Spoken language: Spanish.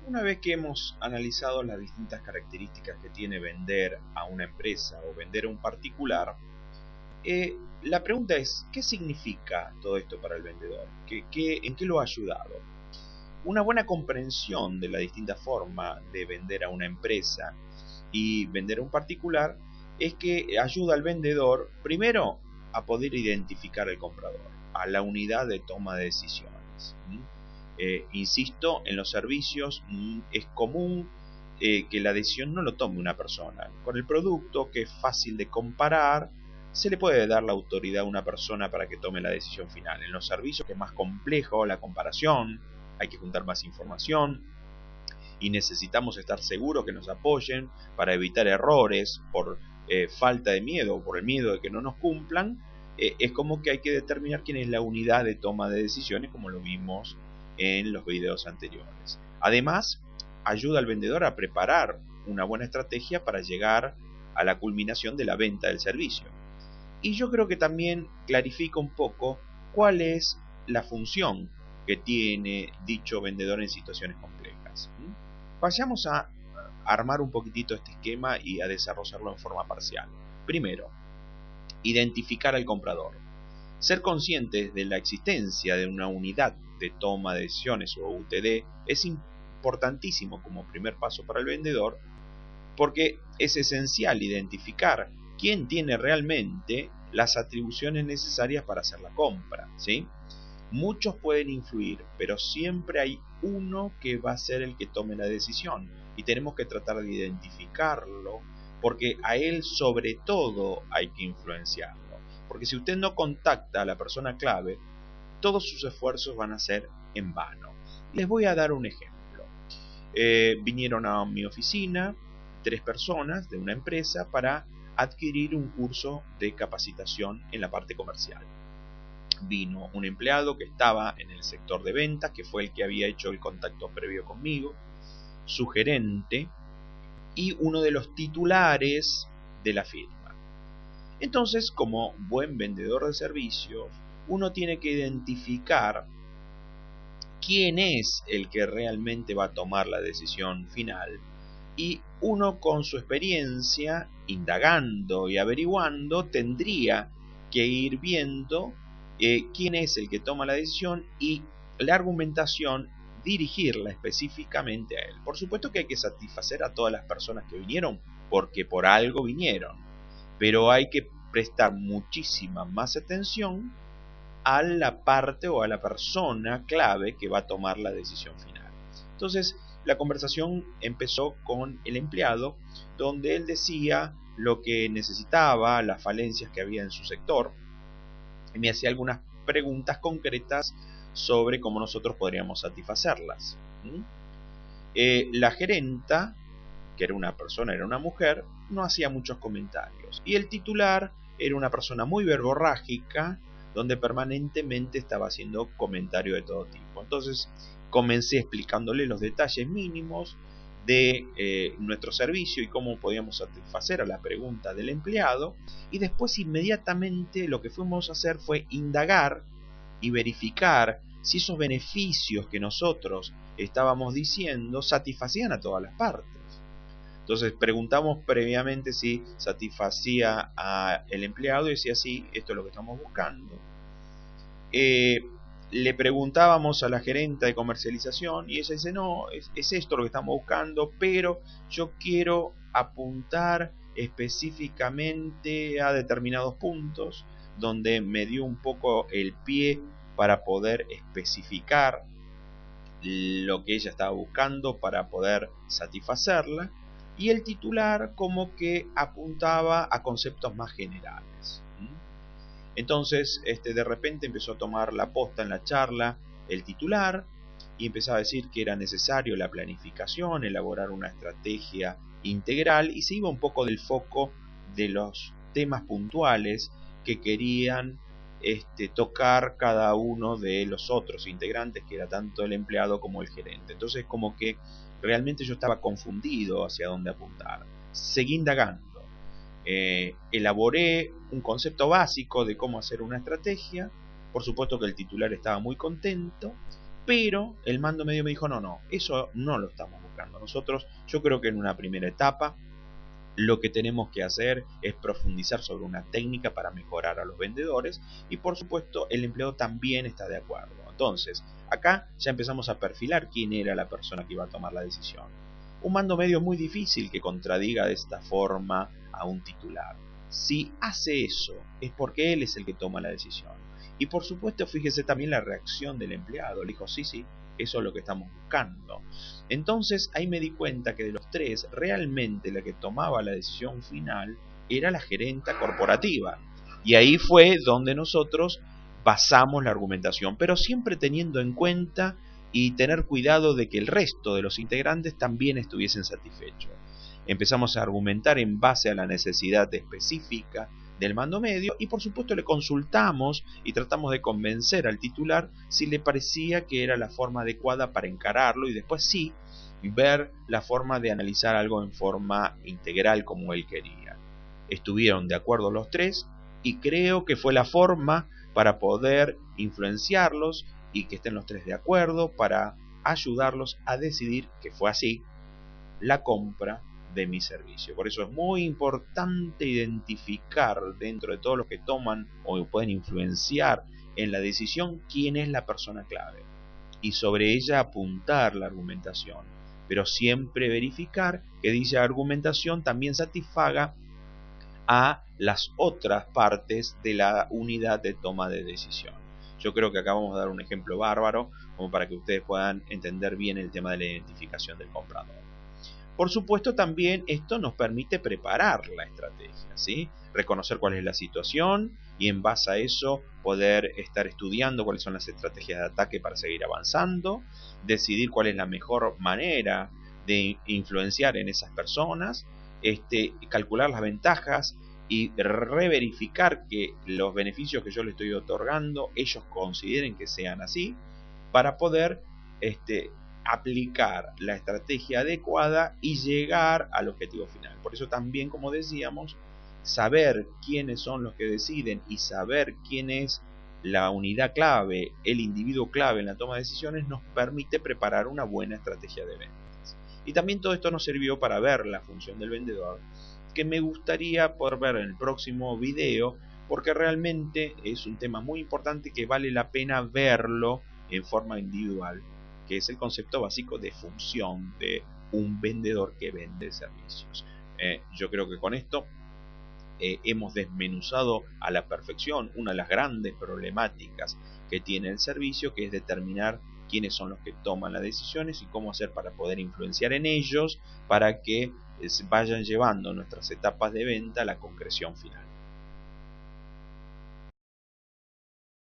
Una vez que hemos analizado las distintas características que tiene vender a una empresa o vender a un particular, la pregunta es, ¿qué significa todo esto para el vendedor? ¿En qué lo ha ayudado? Una buena comprensión de la distinta forma de vender a una empresa y vender a un particular es que ayuda al vendedor, primero, a poder identificar al comprador, a la unidad de toma de decisiones. Insisto, en los servicios es común que la decisión no lo tome una persona. Con el producto, que es fácil de comparar, se le puede dar la autoridad a una persona para que tome la decisión final. En los servicios, que es más complejo la comparación, hay que juntar más información y necesitamos estar seguros que nos apoyen para evitar errores por falta de miedo o por el miedo de que no nos cumplan. Es como que hay que determinar quién es la unidad de toma de decisiones, como lo vimos en los videos anteriores. Además, ayuda al vendedor a preparar una buena estrategia para llegar a la culminación de la venta del servicio. Y yo creo que también clarifica un poco cuál es la función que tiene dicho vendedor en situaciones complejas. Vayamos a armar un poquitito este esquema y a desarrollarlo en forma parcial. Primero, identificar al comprador. Ser conscientes de la existencia de una unidad de toma de decisiones o UTD es importantísimo como primer paso para el vendedor, porque es esencial identificar quién tiene realmente las atribuciones necesarias para hacer la compra, ¿sí? Muchos pueden influir, pero siempre hay uno que va a ser el que tome la decisión y tenemos que tratar de identificarlo, porque a él sobre todo hay que influenciarlo. Porque si usted no contacta a la persona clave, todos sus esfuerzos van a ser en vano. Les voy a dar un ejemplo. Vinieron a mi oficina 3 personas de una empresa para adquirir un curso de capacitación en la parte comercial. Vino un empleado que estaba en el sector de ventas, que fue el que había hecho el contacto previo conmigo, su gerente y uno de los titulares de la firma. Entonces, como buen vendedor de servicios, uno tiene que identificar quién es el que realmente va a tomar la decisión final, y uno con su experiencia, indagando y averiguando, tendría que ir viendo quién es el que toma la decisión y la argumentación dirigirla específicamente a él. Por supuesto que hay que satisfacer a todas las personas que vinieron, porque por algo vinieron, pero hay que prestar muchísima más atención a la parte o a la persona clave que va a tomar la decisión final. Entonces, la conversación empezó con el empleado, donde él decía lo que necesitaba, las falencias que había en su sector, y me hacía algunas preguntas concretas sobre cómo nosotros podríamos satisfacerlas. La gerenta, que era una persona, era una mujer, no hacía muchos comentarios. Y el titular era una persona muy verborrágica, donde permanentemente estaba haciendo comentarios de todo tipo. Entonces comencé explicándole los detalles mínimos de nuestro servicio y cómo podíamos satisfacer a la pregunta del empleado, y después inmediatamente lo que fuimos a hacer fue indagar y verificar si esos beneficios que nosotros estábamos diciendo satisfacían a todas las partes. Entonces preguntamos previamente si satisfacía al empleado y decía sí, esto es lo que estamos buscando. Le preguntábamos a la gerenta de comercialización y ella dice no, es esto lo que estamos buscando, pero yo quiero apuntar específicamente a determinados puntos, donde me dio un poco el pie para poder especificar lo que ella estaba buscando para poder satisfacerla, y el titular como que apuntaba a conceptos más generales. Entonces, de repente empezó a tomar la posta en la charla el titular y empezaba a decir que era necesario la planificación, elaborar una estrategia integral, y se iba un poco del foco de los temas puntuales que querían tocar cada uno de los otros integrantes, que era tanto el empleado como el gerente. Entonces, como que realmente yo estaba confundido hacia dónde apuntar. Seguí indagando. Elaboré un concepto básico de cómo hacer una estrategia. Por supuesto que el titular estaba muy contento, Pero el mando medio me dijo, no, eso no lo estamos buscando nosotros. Yo creo que en una primera etapa lo que tenemos que hacer es profundizar sobre una técnica para mejorar a los vendedores, y por supuesto el empleado también está de acuerdo. Entonces, acá ya empezamos a perfilar quién era la persona que iba a tomar la decisión. Un mando medio es muy difícil que contradiga de esta forma a un titular. Si hace eso, es porque él es el que toma la decisión. Y por supuesto, fíjese también la reacción del empleado. Le dijo, sí, eso es lo que estamos buscando. Entonces ahí me di cuenta que de los tres, realmente la que tomaba la decisión final era la gerenta corporativa. Y ahí fue donde nosotros basamos la argumentación, pero siempre teniendo en cuenta y tener cuidado de que el resto de los integrantes también estuviesen satisfechos. Empezamos a argumentar en base a la necesidad específica del mando medio, y por supuesto le consultamos y tratamos de convencer al titular si le parecía que era la forma adecuada para encararlo, y después sí ver la forma de analizar algo en forma integral como él quería. Estuvieron de acuerdo los tres, y creo que fue la forma para poder influenciarlos y que estén los tres de acuerdo, para ayudarlos a decidir, que fue así, la compra de mi servicio. Por eso es muy importante identificar dentro de todos los que toman o pueden influenciar en la decisión quién es la persona clave, y sobre ella apuntar la argumentación, pero siempre verificar que dicha argumentación también satisfaga a las otras partes de la unidad de toma de decisión. Yo creo que acá vamos a dar un ejemplo bárbaro como para que ustedes puedan entender bien el tema de la identificación del comprador. Por supuesto, también esto nos permite preparar la estrategia, ¿sí? Reconocer cuál es la situación y en base a eso poder estar estudiando cuáles son las estrategias de ataque para seguir avanzando, decidir cuál es la mejor manera de influenciar en esas personas, calcular las ventajas y reverificar que los beneficios que yo le estoy otorgando ellos consideren que sean así, para poder aplicar la estrategia adecuada y llegar al objetivo final. Por eso también, como decíamos, saber quiénes son los que deciden y saber quién es la unidad clave, el individuo clave en la toma de decisiones, nos permite preparar una buena estrategia de ventas. Y también todo esto nos sirvió para ver la función del vendedor, que me gustaría poder ver en el próximo video, porque realmente es un tema muy importante que vale la pena verlo en forma individual, que es el concepto básico de función de un vendedor que vende servicios. Yo creo que con esto hemos desmenuzado a la perfección una de las grandes problemáticas que tiene el servicio, que es determinar quiénes son los que toman las decisiones y cómo hacer para poder influenciar en ellos para que vayan llevando nuestras etapas de venta a la concreción final.